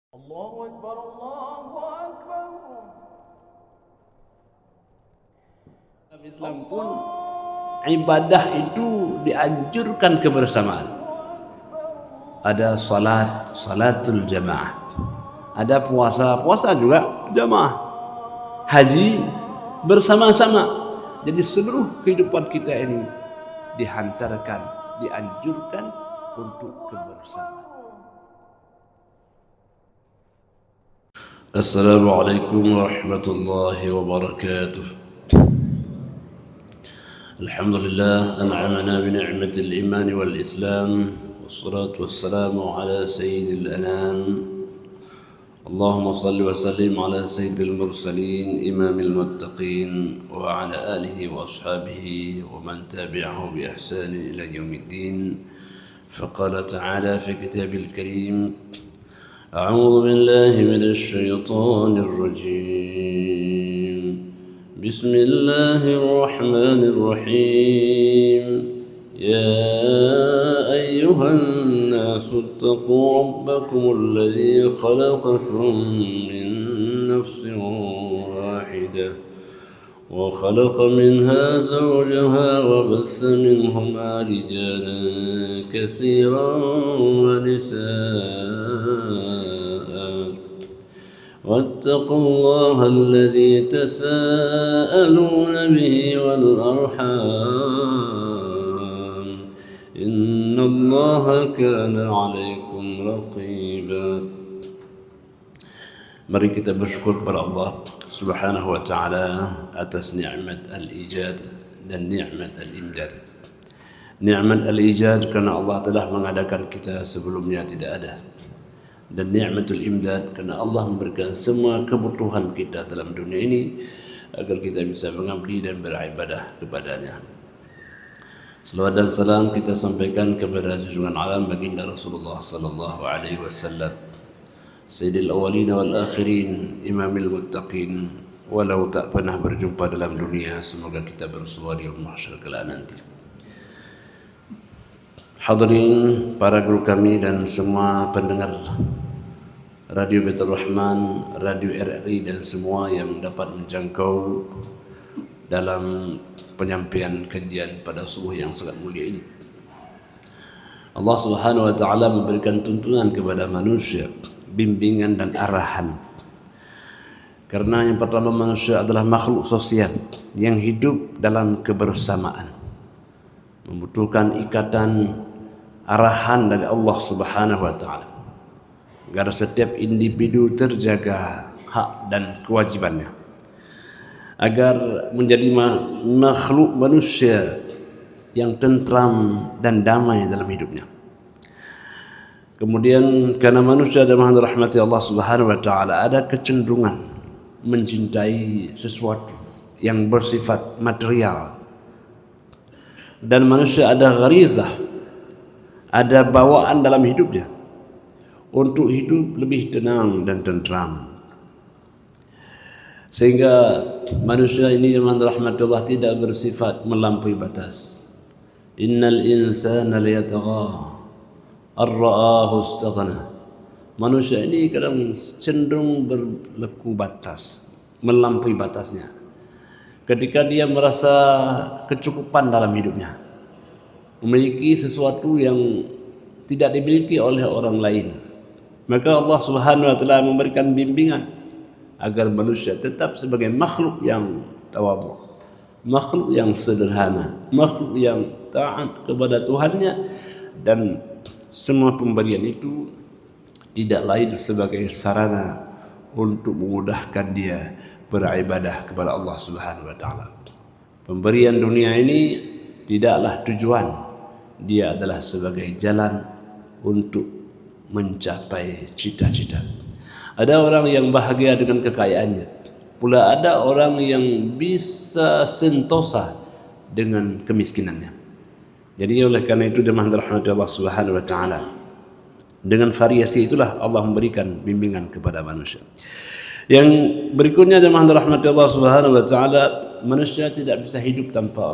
Allahu Akbar, Allahu Akbar. Dalam Islam pun ibadah itu dianjurkan kebersamaan. Ada salatul jamaah. Ada puasa juga jamaah. Haji bersama-sama. Jadi seluruh kehidupan kita ini dihantarkan, dianjurkan untuk kebersamaan. Assalamualaikum warahmatullahi wabarakatuh. Alhamdulillah an'amana bi ni'matil iman wal islam wassalatu wassalamu ala sayyidil anam. Allahumma salli wa sallim ala sayyidil mursalin imamil muttaqin wa ala alihi wa ashabihi wa man tabi'ahu bi ihsan ila yaumiddin. فقال تعالى في كتابه الكريم: أعوذ بالله من الشيطان الرجيم. بسم الله الرحمن الرحيم. يا أيها الناس اتقوا ربكم الذي خلقكم من نفس واحدة وخلق منها زوجها وبث منهما رجالا كثيرا ونساء واتقوا الله الذي تساءلون به والأرحام إن الله كان عليكم رقيبا. Mari kita bersyukur kepada Allah Subhanahu wa ta'ala atas nikmat al-ijad dan nikmat al-imdad. Nikmat al-ijad karena Allah telah mengadakan kita sebelumnya tidak ada. Dan nikmatul imdad karena Allah memberikan semua kebutuhan kita dalam dunia ini agar kita bisa mengabdi dan beribadah kepadanya. Salawat dan salam kita sampaikan kepada junjungan alam baginda Rasulullah sallallahu alaihi wasallam, Sayyidil awalin wal akhirin, imamil muttaqin. Walau tak pernah berjumpa dalam dunia, semoga kita bersua di mahsyar kelak nanti. Hadirin para guru kami dan semua pendengar Radio Baitur Rahman, Radio RRI dan semua yang dapat menjangkau dalam penyampaian kajian pada subuh yang sangat mulia ini. Allah Subhanahu wa ta'ala memberikan tuntunan kepada manusia, bimbingan dan arahan. Karena yang pertama, manusia adalah makhluk sosial yang hidup dalam kebersamaan, membutuhkan ikatan arahan dari Allah Subhanahu wa ta'ala agar setiap individu terjaga hak dan kewajibannya, agar menjadi makhluk manusia yang tentram dan damai dalam hidupnya. Kemudian karena manusia adalah rahmati Allah Subhanahu wa ta'ala, ada kecenderungan mencintai sesuatu yang bersifat material, dan manusia ada gharizah, ada bawaan dalam hidupnya untuk hidup lebih tenang dan tentram, sehingga manusia ini yang rahmati Allah tidak bersifat melampaui batas. Innal insana liyatagha ar-ra'ahu istaghna. Manusia ini kadang cenderung berlaku batas, melampaui batasnya ketika dia merasa kecukupan dalam hidupnya, memiliki sesuatu yang tidak dimiliki oleh orang lain. Maka Allah Subhanahu wa ta'ala memberikan bimbingan agar manusia tetap sebagai makhluk yang tawadhu, makhluk yang sederhana, makhluk yang taat kepada Tuhannya, dan semua pemberian itu tidak lain sebagai sarana untuk memudahkan dia beribadah kepada Allah Subhanahu wa ta'ala. Pemberian dunia ini tidaklah tujuan, dia adalah sebagai jalan untuk mencapai cita-cita. Ada orang yang bahagia dengan kekayaannya, pula ada orang yang bisa sentosa dengan kemiskinannya. Jadi oleh karena itu, dengan rahmat Allah Subhanahu wa ta'ala, dengan variasi itulah Allah memberikan bimbingan kepada manusia. Yang berikutnya, dengan rahmat Allah Subhanahu wa ta'ala, manusia tidak bisa hidup tanpa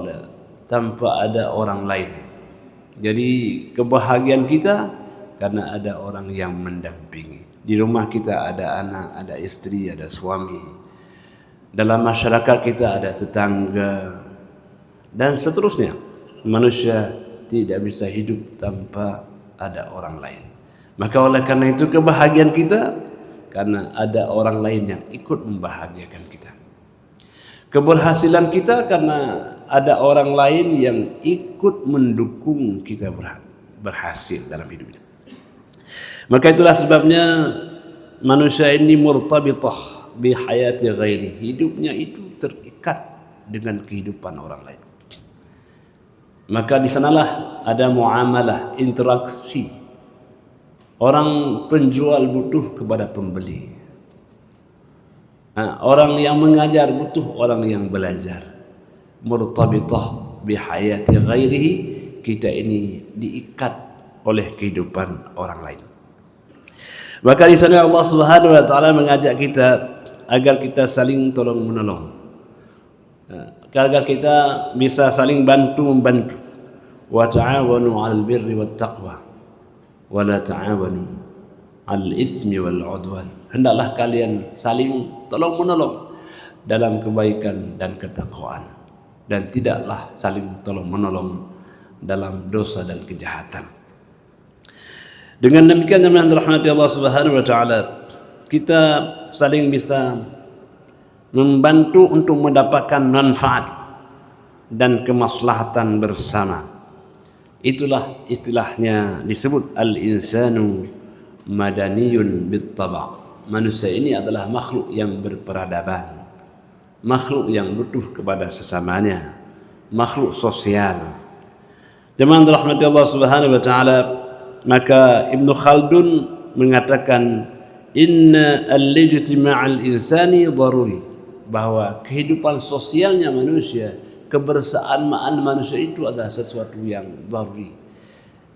ada orang lain. Jadi kebahagiaan kita karena ada orang yang mendampingi. Di rumah kita ada anak, ada istri, ada suami. Dalam masyarakat kita ada tetangga dan seterusnya. Manusia tidak bisa hidup tanpa ada orang lain. Maka oleh karena itu kebahagiaan kita karena ada orang lain yang ikut membahagiakan kita. Keberhasilan kita karena ada orang lain yang ikut mendukung kita berhasil dalam hidup ini. Maka itulah sebabnya manusia ini murtabitah bi hayati ghairi. Hidupnya itu terikat dengan kehidupan orang lain. Maka di sanalah ada muamalah, interaksi. Orang penjual butuh kepada pembeli. Orang yang mengajar butuh orang yang belajar. Murtabitah bi hayati ghairihi, kita ini diikat oleh kehidupan orang lain. Maka di sana Allah Subhanahu wa taala mengajak kita agar kita saling tolong menolong. Agar kita bisa saling bantu membantu. Wa ta'awanu 'alal birri wat taqwa wa la ta'awanu 'alal itsmi wal 'udwan. Hendaklah kalian saling tolong menolong dalam kebaikan dan ketakwaan, dan tidaklah saling tolong menolong dalam dosa dan kejahatan. Dengan demikian yang dirahmati Allah Subhanahu wa taala, kita saling bisa membantu untuk mendapatkan manfaat dan kemaslahatan bersama. Itulah istilahnya disebut al-insanu madaniyun bit-taba'. Manusia ini adalah makhluk yang berperadaban, makhluk yang butuh kepada sesamanya, makhluk sosial. Jemaah dirahmati Allah Subhanahu wa taala, maka Ibnu Khaldun mengatakan inna al-ijtima'al insani daruri, bahwa kehidupan sosialnya manusia, kebersamaan manusia itu adalah sesuatu yang daruri,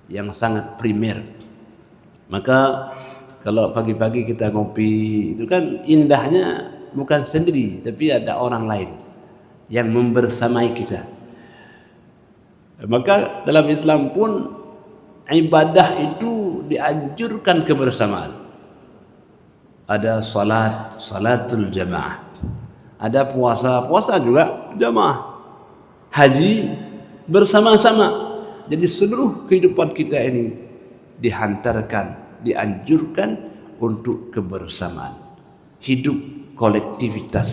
yang sangat primer. Maka kalau pagi-pagi kita ngopi itu kan indahnya bukan sendiri, tapi ada orang lain yang membersamai kita. Maka dalam Islam pun ibadah itu dianjurkan kebersamaan. Ada salatul jamaah. Ada puasa juga jamaah. Haji bersama-sama. Jadi seluruh kehidupan kita ini dianjurkan untuk kebersamaan. Hidup kolektivitas,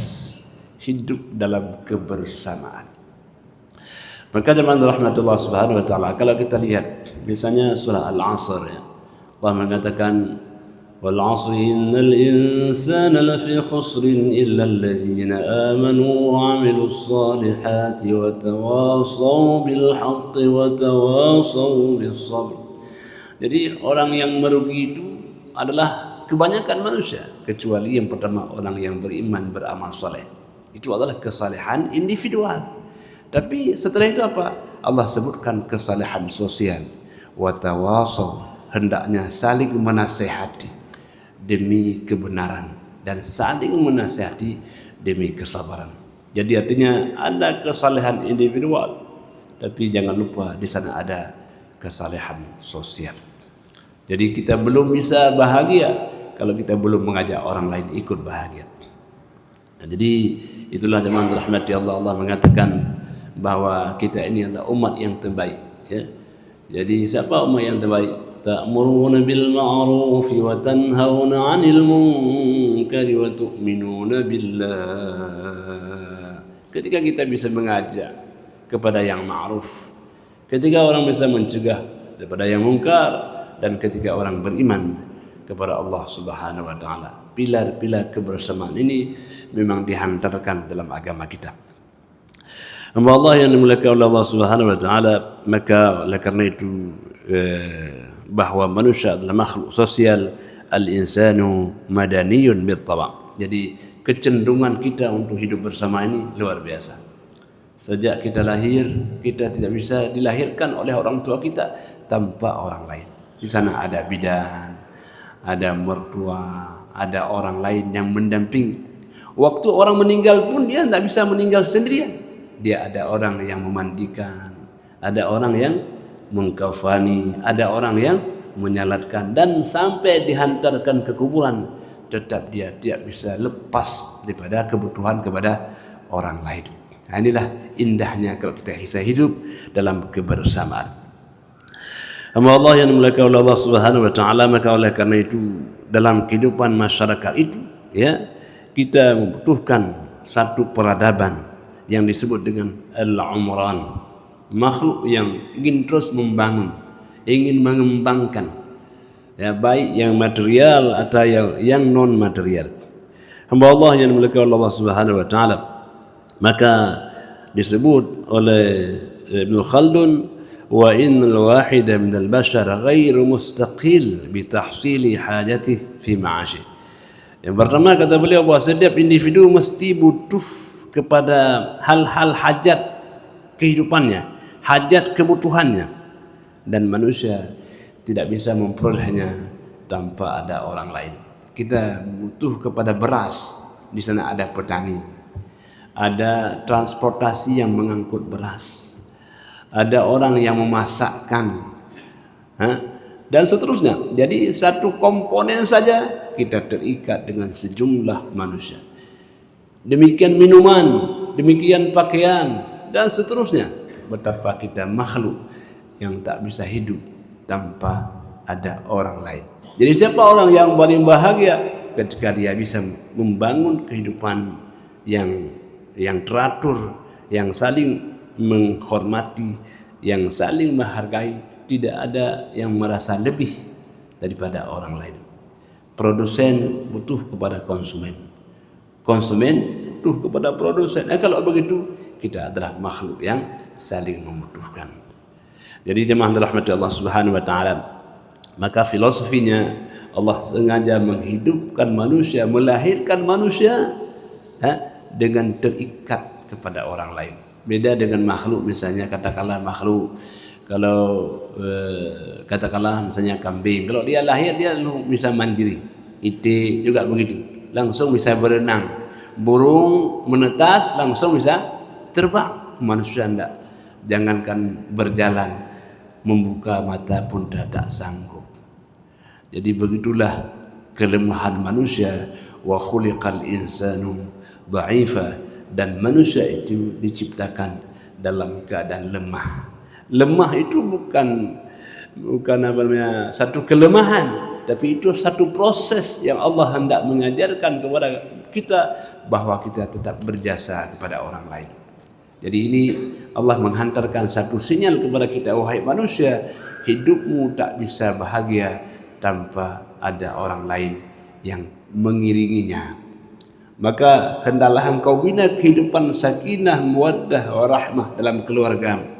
hidup dalam kebersamaan. Maka jemaah rahmatullah subhanahu wa ta'ala, kalau kita lihat misalnya surah Al-Asr, ya, Allah mengatakan wal 'asri innal insana lafi khusrin illa alladhina amanu wa 'amilus salihati wa tawasaw bil haqqi wa tawasaw bis sabr. Jadi orang yang merugi itu adalah kebanyakan manusia, kecuali yang pertama orang yang beriman, beramal soleh. Itu adalah kesalehan individual. Tapi setelah itu apa? Allah sebutkan kesalehan sosial. Wa tawasaw, hendaknya saling menasehati demi kebenaran dan saling menasehati demi kesabaran. Jadi artinya ada kesalehan individual, tapi jangan lupa di sana ada kesalehan sosial. Jadi kita belum bisa bahagia kalau kita belum mengajak orang lain ikut bahagia. Nah, jadi itulah jemaah rahmati Allah, Allah mengatakan bahwa kita ini adalah umat yang terbaik, ya. Jadi siapa umat yang terbaik? Ta'muruna bil ma'ruf wa tanhauna 'anil munkari wa tu'minuna billah. Ketika kita bisa mengajak kepada yang ma'ruf, ketika orang bisa mencegah daripada yang mungkar, dan ketika orang beriman kepada Allah Subhanahu wa taala. Pilar-pilar kebersamaan ini memang dihantarkan dalam agama kita. Hamba Allah yang dimuliakan oleh Allah Subhanahu wa taala, maka oleh karena itu bahwa manusia adalah makhluk sosial, al-insanu madaniyun bit-taba'. Jadi kecenderungan kita untuk hidup bersama ini luar biasa. Sejak kita lahir, kita tidak bisa dilahirkan oleh orang tua kita tanpa orang lain. Di sana ada bidan, ada mertua, ada orang lain yang mendampingi. Waktu orang meninggal pun dia tidak bisa meninggal sendirian. Dia ada orang yang memandikan, ada orang yang mengkafani, ada orang yang menyalatkan, dan sampai dihantarkan ke kuburan tetap dia tidak bisa lepas daripada kebutuhan kepada orang lain. Nah, inilah indahnya kalau kita bisa hidup dalam kebersamaan. Hamba Allah yang dimuliakan oleh Allah Subhanahu wa taala, maka oleh karena itu dalam kehidupan masyarakat itu ya, kita membutuhkan satu peradaban yang disebut dengan al-umran, makhluk yang ingin terus membangun, ingin mengembangkan ya, baik yang material atau yang non material. Hamba Allah yang dimuliakan oleh Allah Subhanahu wa taala, maka disebut oleh Ibnu Khaldun, wa innal wahida minal bashar ghairu mustaqil bi tahsili hajatihi fi ma'ashi. Yang pertama kata beliau bahwa setiap individu mesti butuh kepada hal-hal hajat kehidupannya, hajat kebutuhannya, dan manusia tidak bisa memperolehnya tanpa ada orang lain. Kita butuh kepada beras, di sana ada petani, ada transportasi yang mengangkut beras, ada orang yang memasakkan, dan seterusnya. Jadi satu komponen saja kita terikat dengan sejumlah manusia. Demikian minuman, demikian pakaian, dan seterusnya. Betapa kita makhluk yang tak bisa hidup tanpa ada orang lain. Jadi siapa orang yang paling bahagia? Ketika dia bisa membangun kehidupan yang teratur, yang saling menghormati, yang saling menghargai, tidak ada yang merasa lebih daripada orang lain. Produsen butuh kepada konsumen, konsumen butuh kepada produsen. Kalau begitu kita adalah makhluk yang saling membutuhkan. Jadi jemaah dirahmati Allah Subhanahu wa taala, maka filosofinya Allah sengaja menghidupkan manusia, melahirkan manusia dengan terikat kepada orang lain. Beda dengan makhluk, misalnya katakanlah makhluk, kalau katakanlah misalnya kambing, kalau dia lahir dia bisa mandiri. Itik juga begitu, langsung bisa berenang. Burung menetas langsung bisa terbang. Manusia tidak, jangankan berjalan, membuka mata pun tidak sanggup. Jadi begitulah kelemahan manusia. Wa khuliqal insanu dha'ifa, dan manusia itu diciptakan dalam keadaan lemah. Lemah itu bukan apa namanya satu kelemahan, tapi itu satu proses yang Allah hendak mengajarkan kepada kita bahwa kita tetap berjasa kepada orang lain. Jadi ini Allah menghantarkan satu sinyal kepada kita, wahai manusia, hidupmu tak bisa bahagia tanpa ada orang lain yang mengiringinya. Maka hendaklah engkau bina kehidupan sakinah, mawaddah, warahmah dalam keluarga.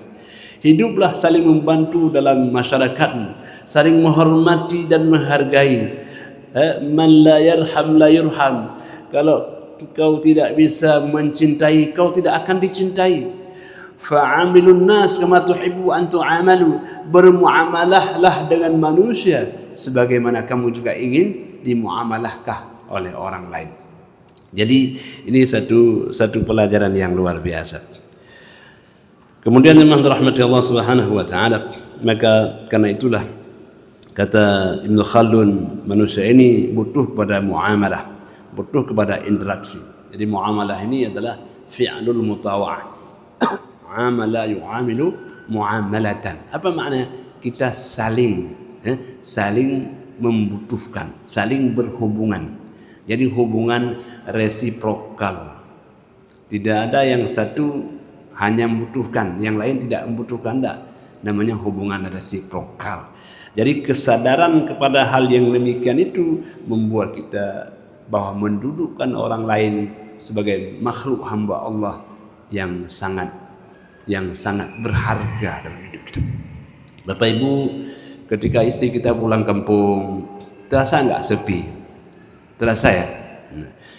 Hiduplah saling membantu dalam masyarakat, saling menghormati dan menghargai. Man la yarham la yurham. Kalau kau tidak bisa mencintai, kau tidak akan dicintai. Fa'amilun nas kama tuhibbu an tu'amalu. Bermuamalahlah dengan manusia sebagaimana kamu juga ingin dimuamalahkah oleh orang lain. Jadi ini satu pelajaran yang luar biasa. Kemudian memang rahmati Allah Subhanahu wa taala, maka karena itulah kata Ibnu Khaldun, manusia ini butuh kepada muamalah, butuh kepada interaksi. Jadi muamalah ini adalah fi'lul mutawa'ah. Muamala yu'amilu muamalatan. Apa maknanya? Kita saling membutuhkan, saling berhubungan. Jadi hubungan resiprokal. Tidak ada yang satu hanya membutuhkan, yang lain tidak membutuhkan, tidak. Namanya hubungan resiprokal. Jadi kesadaran kepada hal yang demikian itu membuat kita bahwa mendudukkan orang lain sebagai makhluk hamba Allah yang sangat berharga dalam hidup kita. Bapak Ibu, ketika istri kita pulang kampung, terasa enggak sepi? Terasa ya?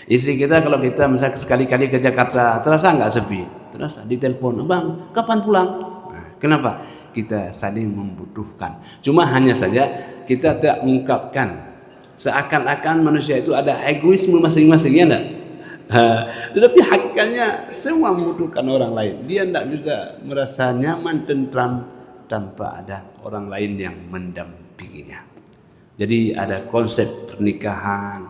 Istri kita kalau kita misalnya sekali-kali ke Jakarta, terasa enggak sepi? Terasa. Ditelepon, "Bang, kapan pulang?" Kenapa? Kita saling membutuhkan. Cuma hanya saja kita tidak mengungkapkan. Seakan-akan manusia itu ada egoisme masing-masing, ya enggak? Tetapi hakikatnya semua membutuhkan orang lain. Dia tidak bisa merasa nyaman, tentram tanpa ada orang lain yang mendampingi. rezekinya. Jadi ada konsep pernikahan.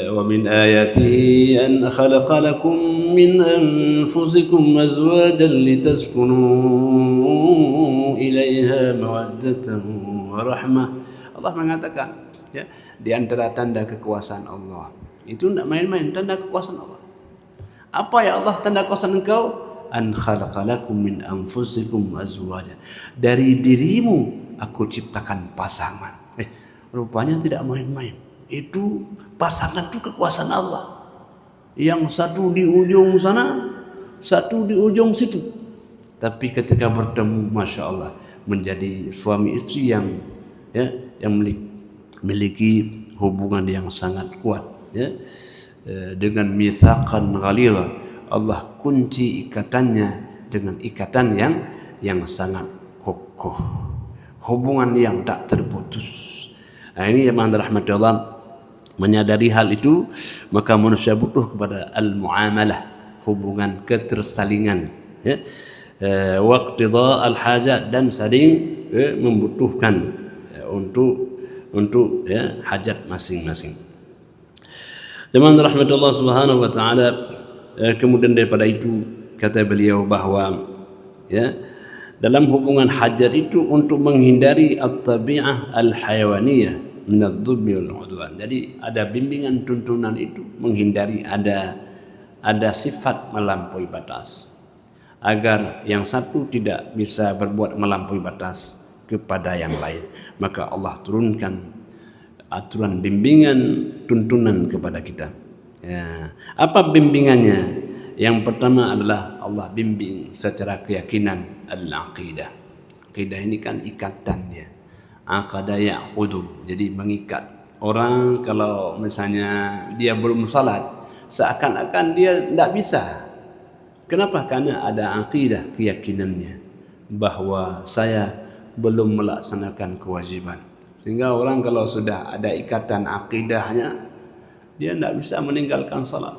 Wa min ayatihi an khalaqa lakum min anfusikum azwajan litaskunu ilaiha mawaddatan wa rahmah. Allah mengatakan, ya, di antara tanda kekuasaan Allah. Itu tidak main-main, tanda kekuasaan Allah. Apa ya Allah tanda kekuasaan Engkau? An khalaqalakum min anfusikum azwaja. Dari dirimu aku ciptakan pasangan. Rupanya tidak main-main. Itu pasangan itu kekuasaan Allah. Yang satu di ujung sana, satu di ujung situ. Tapi ketika bertemu, masya Allah, menjadi suami istri yang memiliki hubungan yang sangat kuat. Ya, dengan mitsaqan ghalidha, Allah kunci ikatannya dengan ikatan yang sangat kokoh, hubungan yang tak terputus. Nah, ini yang rahmati Allah, menyadari hal itu, maka manusia butuh kepada al-muamalah, hubungan ketersalingan, ya, waqtidha al-hajat, dan saling membutuhkan untuk ya, hajat masing-masing. Jemaah rahmat Allah Subhanahu wa taala, kemudian daripada itu kata beliau bahwa ya, dalam hubungan hajat itu untuk menghindari at-tabi'ah al-hayawaniyah min adh-dhulmi wal 'udwan. Jadi ada bimbingan tuntunan itu menghindari ada sifat melampaui batas, agar yang satu tidak bisa berbuat melampaui batas kepada yang lain. Maka Allah turunkan aturan bimbingan tuntunan kepada kita. Ya. Apa bimbingannya? Yang pertama adalah Allah bimbing secara keyakinan al-aqidah. Aqidah ini kan ikatannya. Aqada ya'qudu, jadi mengikat. Orang kalau misalnya dia belum salat, seakan-akan dia tidak bisa. Kenapa? Karena ada aqidah, keyakinannya bahwa saya belum melaksanakan kewajiban. Sehingga orang kalau sudah ada ikatan akidahnya, dia tidak bisa meninggalkan salat,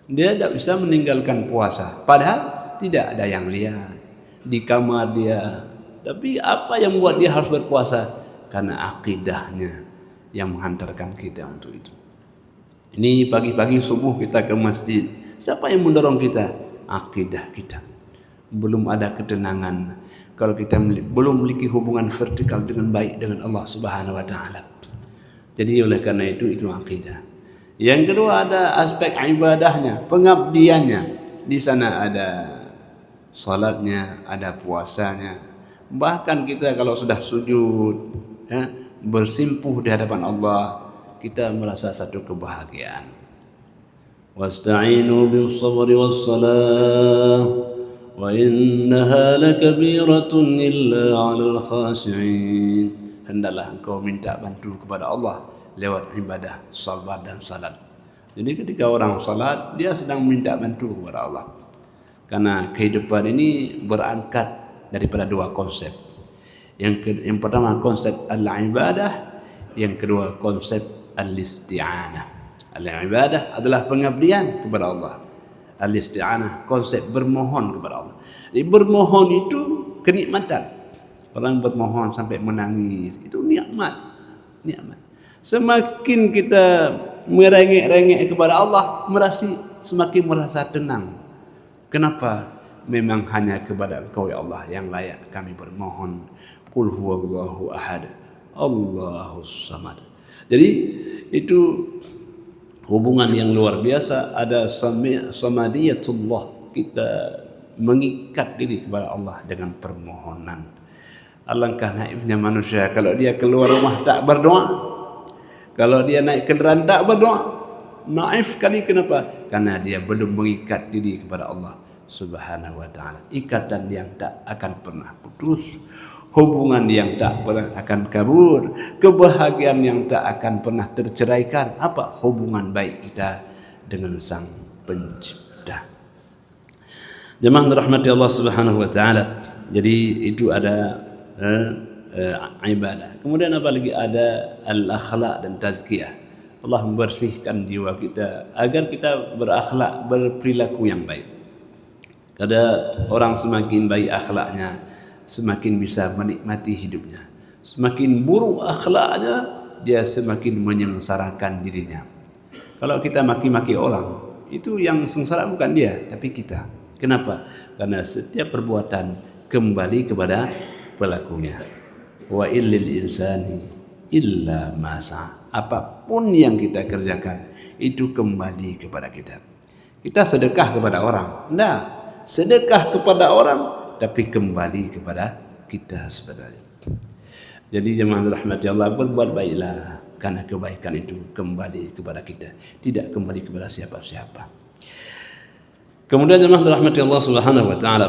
dia tidak bisa meninggalkan puasa. Padahal tidak ada yang lihat di kamar dia. Tapi apa yang membuat dia harus berpuasa? Karena akidahnya yang menghantarkan kita untuk itu. Ini pagi-pagi subuh kita ke masjid, siapa yang mendorong kita? Akidah kita. Belum ada ketenangan kalau kita belum memiliki hubungan vertikal dengan baik dengan Allah Subhanahu wa taala. Jadi oleh karena itu akidah. Yang kedua ada aspek ibadahnya, pengabdiannya. Di sana ada salatnya, ada puasanya. Bahkan kita kalau sudah sujud, ya, bersimpuh di hadapan Allah, kita merasa satu kebahagiaan. Wasta'inu bis-sabri was-salah wa innaha lakabiratun illa 'alal khashi'in. Hendaklah engkau minta bantu kepada Allah lewat ibadah, sabar dan salat. Jadi ketika orang salat, dia sedang minta bantu kepada Allah. Karena kehidupan ini berangkat daripada dua konsep. Yang pertama konsep al-ibadah, yang kedua konsep al-isti'anah. Al-ibadah adalah pengabdian kepada Allah. Al-isti'anah konsep bermohon kepada Allah. Jadi bermohon itu kenikmatan. Orang bermohon sampai menangis, itu nikmat. Semakin kita merengek-rengek kepada Allah, semakin merasa tenang. Kenapa? Memang hanya kepada Engkau ya Allah yang layak kami bermohon. Qul huwallahu ahad, Allahus samad. Jadi itu hubungan yang luar biasa. Ada samadiyatullah, kita mengikat diri kepada Allah dengan permohonan. Alangkah naifnya manusia kalau dia keluar rumah tak berdoa, kalau dia naik kendaraan tak berdoa. Naif kali. Kenapa? Karena dia belum mengikat diri kepada Allah Subhanahu wa ta'ala. Ikatan yang tak akan pernah putus, hubungan yang tak pernah akan kabur, kebahagiaan yang tak akan pernah terceraikan. Apa? Hubungan baik kita dengan Sang Pencipta. Jemaah dirahmati Allah Subhanahu wa ta'ala. Jadi itu ada ibadah. Kemudian apa lagi? Ada al-akhlaq dan tazkiyah. Allah membersihkan jiwa kita agar kita berakhlak, berperilaku yang baik. Ada orang semakin baik akhlaknya, semakin bisa menikmati hidupnya. Semakin buruk akhlaknya, dia semakin menyengsarakan dirinya. Kalau kita maki-maki orang, itu yang sengsara bukan dia, tapi kita. Kenapa? Karena setiap perbuatan kembali kepada pelakunya. Wa illil insani illa masa. Apapun yang kita kerjakan itu kembali kepada kita. Kita sedekah kepada orang, enggak. Sedekah kepada orang tapi kembali kepada kita sebenarnya. Jadi jemaah rahmati Allah, berbuat baiklah karena kebaikan itu kembali kepada kita, tidak kembali kepada siapa-siapa. Kemudian jemaah rahmati Allah Subhanahu wa taala,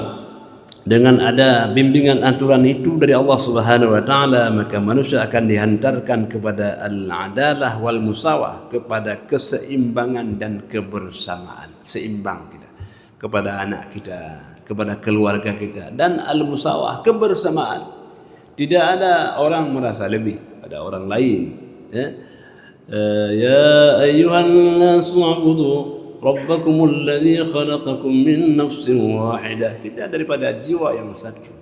dengan ada bimbingan aturan itu dari Allah Subhanahu wa taala, maka manusia akan dihantarkan kepada al-adalah wal musawah, kepada keseimbangan dan kebersamaan. Seimbang kita kepada anak kita, kepada keluarga kita, dan al-musawah, kebersamaan. Tidak ada orang merasa lebih pada orang lain. Ya ayyuhan nasu ubudu rabbakumul ladzi khalaqakum min nafsin wahidah. Kita daripada jiwa yang satu.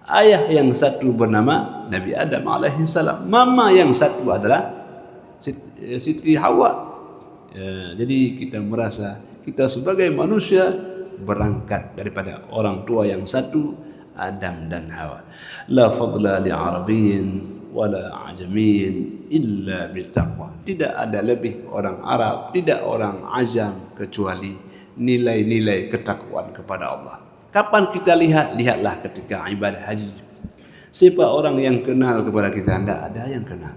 Ayah yang satu bernama Nabi Adam alaihi salam. Mama yang satu adalah Siti Hawa. Jadi kita merasa kita sebagai manusia berangkat daripada orang tua yang satu, Adam dan Hawa. La fadla li arabiyyin wala ajamiyyin illa bitaqwa. Tidak ada lebih orang Arab, tidak orang Ajam, kecuali nilai-nilai ketakwaan kepada Allah. Kapan kita lihat? Lihatlah ketika ibadah haji. Siapa orang yang kenal kepada kita? Tidak ada yang kenal.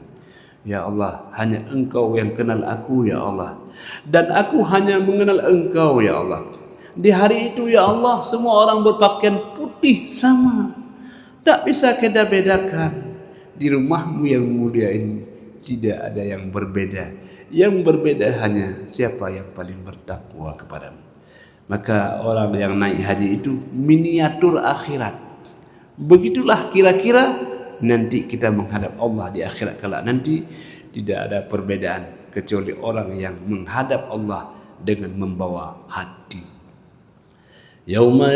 Ya Allah, hanya Engkau yang kenal aku, ya Allah. Dan aku hanya mengenal Engkau, ya Allah. Di hari itu, ya Allah, semua orang berpakaian putih sama. Tak bisa kita bedakan. Di rumahmu yang mulia ini tidak ada yang berbeda. Yang berbeda hanya siapa yang paling bertakwa kepadamu. Maka orang yang naik haji itu miniatur akhirat. Begitulah kira-kira nanti kita menghadap Allah di akhirat kelak nanti. Tidak ada perbedaan kecuali orang yang menghadap Allah dengan membawa hati. Yauma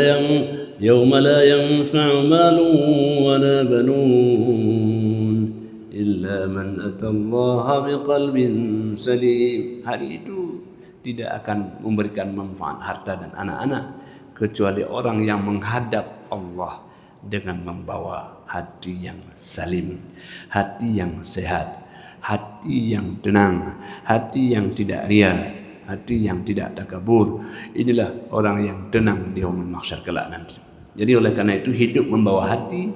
la yanfa'u malun wala banun illa man atallaha biqalbin salim. Hari itu tidak akan memberikan manfaat harta dan anak-anak kecuali orang yang menghadap Allah dengan membawa hati yang salim, hati yang sehat, hati yang tenang, hati yang tidak ria, hati yang tidak takabur. Inilah orang yang tenang di yaumul mahsyar kelak nanti. Jadi oleh karena itu hidup membawa hati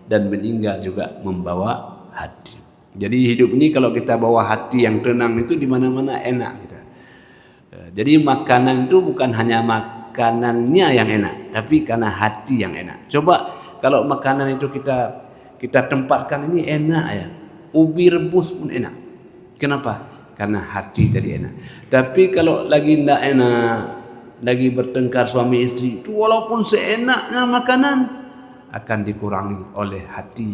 dan meninggal juga membawa hati. Jadi hidup ini kalau kita bawa hati yang tenang itu di mana-mana enak kita. Jadi makanan itu bukan hanya makanannya yang enak, tapi karena hati yang enak. Coba kalau makanan itu kita tempatkan ini enak ya. Ubi rebus pun enak. Kenapa? Karena hati tadi enak. Tapi kalau lagi tidak enak, lagi bertengkar suami istri, itu walaupun seenaknya makanan akan dikurangi oleh hati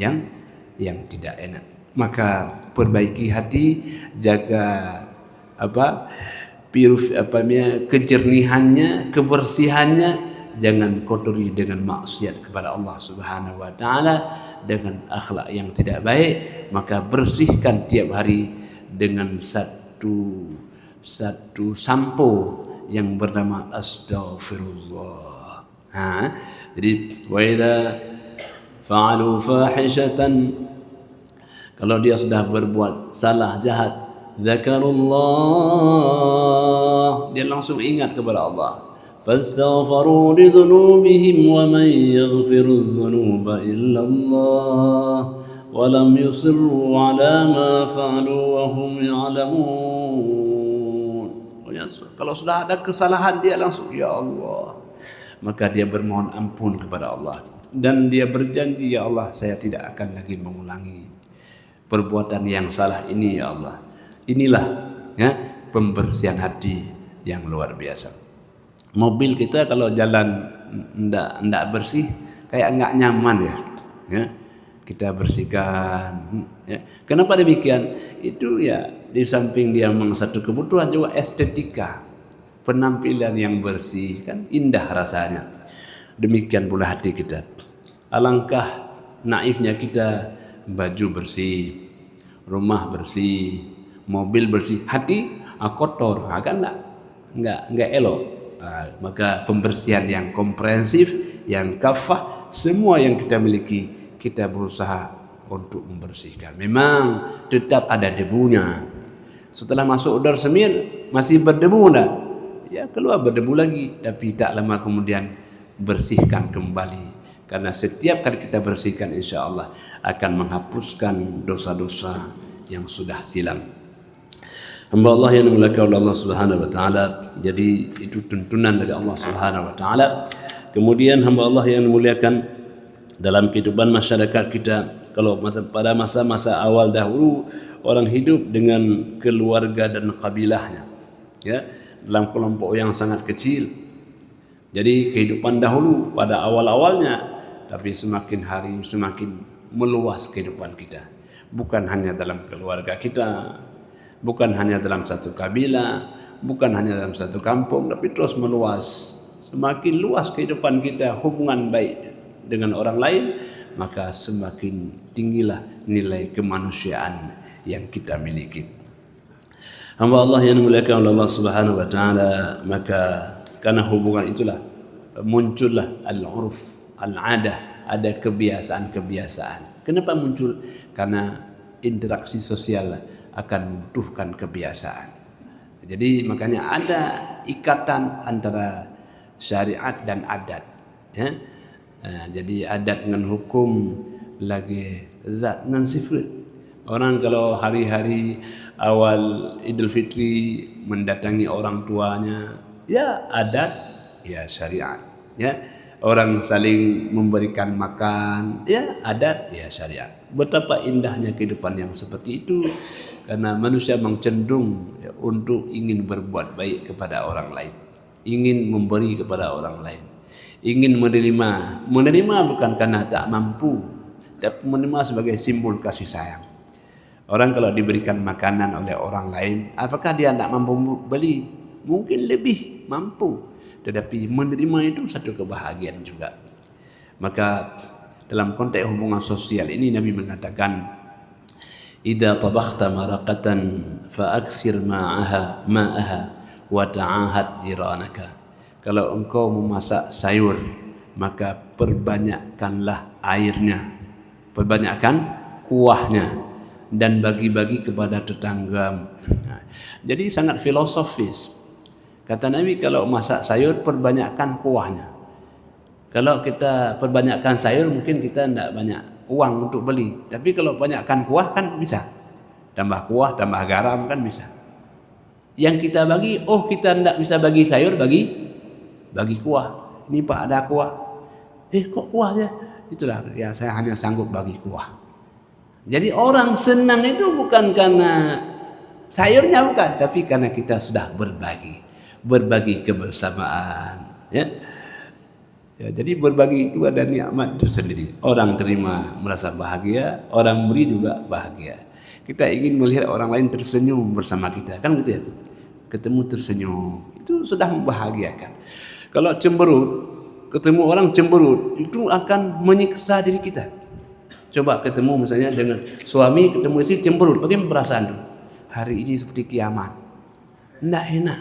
yang tidak enak. Maka perbaiki hati, jaga kejernihannya, kebersihannya, jangan kotori dengan maksiat kepada Allah Subhanahu wa taala, dengan akhlak yang tidak baik. Maka bersihkan tiap hari dengan satu sampo yang bernama astaghfirullah. Jadi wa idza fa'alu fahishatan, kalau dia sudah berbuat salah jahat, dzakarullah, dia langsung ingat kepada Allah. Fastaghfiru li dzunubihim wa man yaghfiru dzunuba illa Allah. Walam yusirru ala ma fa'alu wa hum ya'lamun. Kalau sudah ada kesalahan dia langsung ya Allah. Maka dia bermohon ampun kepada Allah dan dia berjanji, ya Allah, saya tidak akan lagi mengulangi perbuatan yang salah ini, ya Allah. Inilah ya pembersihan hati yang luar biasa. Mobil kita kalau jalan ndak bersih kayak enggak nyaman ya. Kita bersihkan. Ya. Kenapa demikian? Itu ya di samping dia memang satu kebutuhan juga estetika, penampilan yang bersih kan indah rasanya. Demikian pula hati kita. Alangkah naifnya kita, baju bersih, rumah bersih, mobil bersih, hati kotor, kan enggak elok. Maka pembersihan yang komprehensif, yang kafah, semua yang kita miliki kita berusaha untuk membersihkan. Memang tetap ada debunya. Setelah masuk udara semir masih berdebu enggak? Ya keluar berdebu lagi, tapi tak lama kemudian bersihkan kembali. Karena setiap kali kita bersihkan, insya Allah akan menghapuskan dosa-dosa yang sudah silam. Hamba Allah yang dimuliakan oleh Allah Subhanahu wa taala. Jadi itu tuntunan dari Allah Subhanahu wa taala. Kemudian hamba Allah yang dimuliakan, dalam kehidupan masyarakat kita, kalau pada masa-masa awal dahulu orang hidup dengan keluarga dan kabilahnya, ya, dalam kelompok yang sangat kecil. Jadi kehidupan dahulu pada awal-awalnya, tapi semakin hari semakin meluas kehidupan kita. Bukan hanya dalam keluarga kita, bukan hanya dalam satu kabilah, bukan hanya dalam satu kampung, tapi terus meluas. Semakin luas kehidupan kita, hubungan baik dengan orang lain, maka semakin tinggilah nilai kemanusiaan yang kita miliki. Hamba Allah yang dimuliakan oleh Allah Subhanahu wa taala, maka karena hubungan itulah muncullah al-urf, al-adah, ada kebiasaan-kebiasaan. Kenapa muncul? Karena interaksi sosial akan membutuhkan kebiasaan. Jadi makanya ada ikatan antara syariat dan adat, ya. Jadi adat dengan hukum lagi zat dengan sifat. Orang kalau hari-hari awal Idul Fitri mendatangi orang tuanya, ya adat, ya syariat, ya. Orang saling memberikan makan, ya adat, ya syariat. Betapa indahnya kehidupan yang seperti itu, karena manusia memang cenderung ya, untuk ingin berbuat baik kepada orang lain, ingin memberi kepada orang lain, ingin menerima bukan karena tak mampu, tapi menerima sebagai simbol kasih sayang. Orang kalau diberikan makanan oleh orang lain, apakah dia tak mampu beli? Mungkin lebih mampu, tetapi menerima itu satu kebahagiaan juga. Maka dalam konteks hubungan sosial ini Nabi mengatakan, idza tabakhta maraqatan fa'akthir ma'aha wa ta'ahad jiranaka. Kalau engkau memasak sayur, maka perbanyakkanlah airnya, perbanyakkan kuahnya, dan bagi-bagi kepada tetangga. Jadi sangat filosofis. Kata Nabi, kalau masak sayur perbanyakkan kuahnya. Kalau kita perbanyakkan sayur mungkin kita tidak banyak uang untuk beli. Tapi kalau banyakkan kuah kan bisa. Tambah kuah, tambah garam kan bisa. Yang kita bagi, kita tidak bisa bagi sayur, bagi kuah. Ini Pak ada kuah. Kok kuah saja? Itulah, ya saya hanya sanggup bagi kuah. Jadi orang senang itu bukan karena sayurnya bukan, tapi karena kita sudah berbagi kebersamaan, ya. Jadi berbagi itu ada nikmat tersendiri. Orang terima merasa bahagia, orang beri juga bahagia. Kita ingin melihat orang lain tersenyum bersama kita, kan gitu ya. Ketemu tersenyum, itu sudah membahagiakan. Kalau cemberut, ketemu orang cemberut, itu akan menyiksa diri kita. Coba ketemu misalnya dengan suami, ketemu istri cemberut, bagaimana perasaan itu? Hari ini seperti kiamat, tidak enak,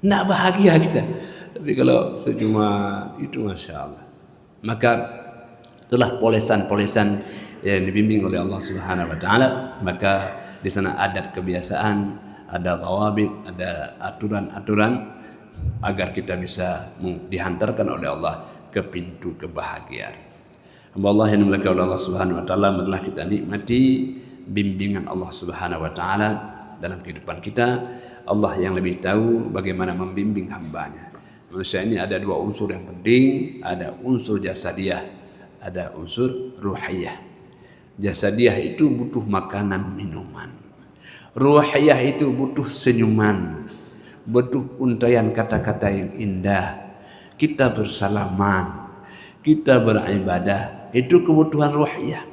tidak bahagia kita. Tapi kalau senyuman itu Masya Allah. Maka itulah polesan-polesan yang dibimbing oleh Allah Subhanahu wa taala. Maka di sana adat kebiasaan, ada tawabit, ada aturan-aturan agar kita bisa dihantarkan oleh Allah ke pintu kebahagiaan. Hamba Allah yang dimuliakan oleh Allah Subhanahu wa taala, telah kita nikmati bimbingan Allah Subhanahu wa taala dalam kehidupan kita. Allah yang lebih tahu bagaimana membimbing hambanya. Manusia ini ada dua unsur yang penting, ada unsur jasadiyah, ada unsur ruhiyah. Jasadiyah itu butuh makanan, minuman. Ruhiyah itu butuh senyuman, butuh untaian kata-kata yang indah. Kita bersalaman, kita beribadah, itu kebutuhan ruhiyah.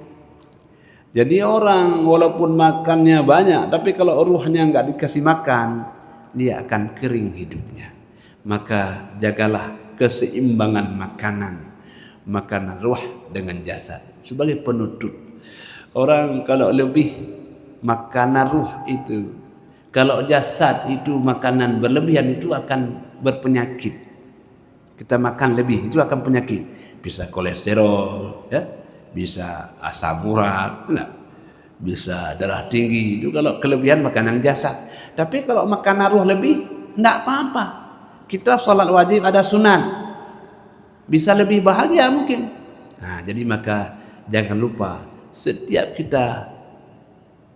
Jadi orang walaupun makannya banyak, tapi kalau ruhnya enggak dikasih makan, dia akan kering hidupnya. Maka jagalah keseimbangan makanan ruh dengan jasad sebagai penutup. Orang kalau lebih makanan ruh itu, kalau jasad itu makanan berlebihan itu akan berpenyakit. Kita makan lebih itu akan penyakit, bisa kolesterol, ya, bisa asam urat, nah, bisa darah tinggi. Itu kalau kelebihan makanan jasad. Tapi kalau makanan ruh lebih, enggak apa-apa. Kita sholat wajib ada sunat, bisa lebih bahagia mungkin. Nah, jadi maka jangan lupa setiap kita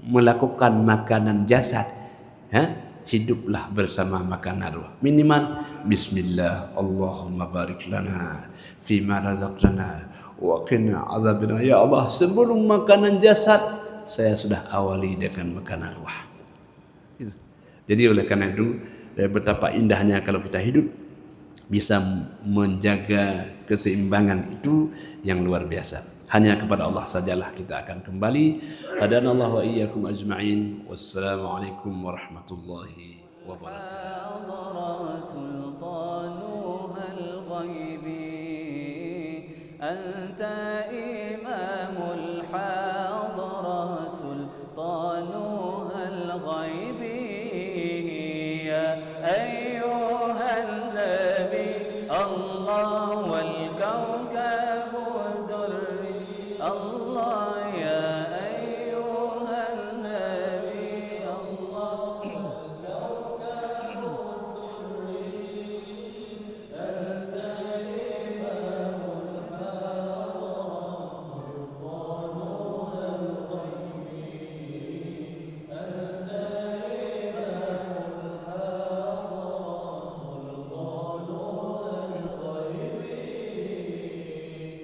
melakukan makanan jasad, hiduplah bersama makanan ruh. Minimal bismillah, Allahumma barik lana fima razaqtana wa qina azabannar. Ya Allah, sebelum makanan jasad saya sudah awali dengan makanan ruh. Jadi oleh karena itu betapa indahnya kalau kita hidup bisa menjaga keseimbangan itu yang luar biasa. Hanya kepada Allah sajalah kita akan kembali. Hadanallahu wa iyyakum ajma'in. Wassalamualaikum warahmatullahi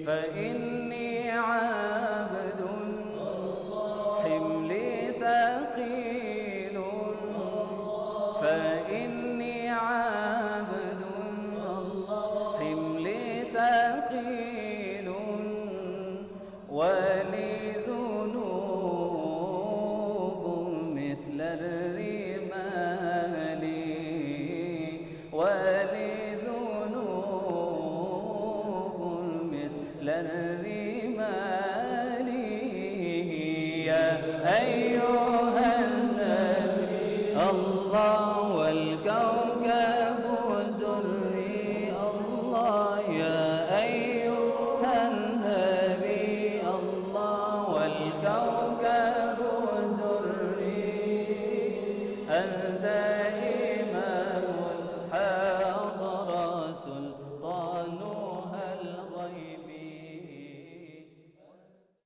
فإني عبد حملي ثقيل فإني عبد حملي ثقيل ولي ذنوب مثل الرمال ولي الرمال يا أيها النبي الله والكوكب الدري الله يا أيها النبي الله والكوكب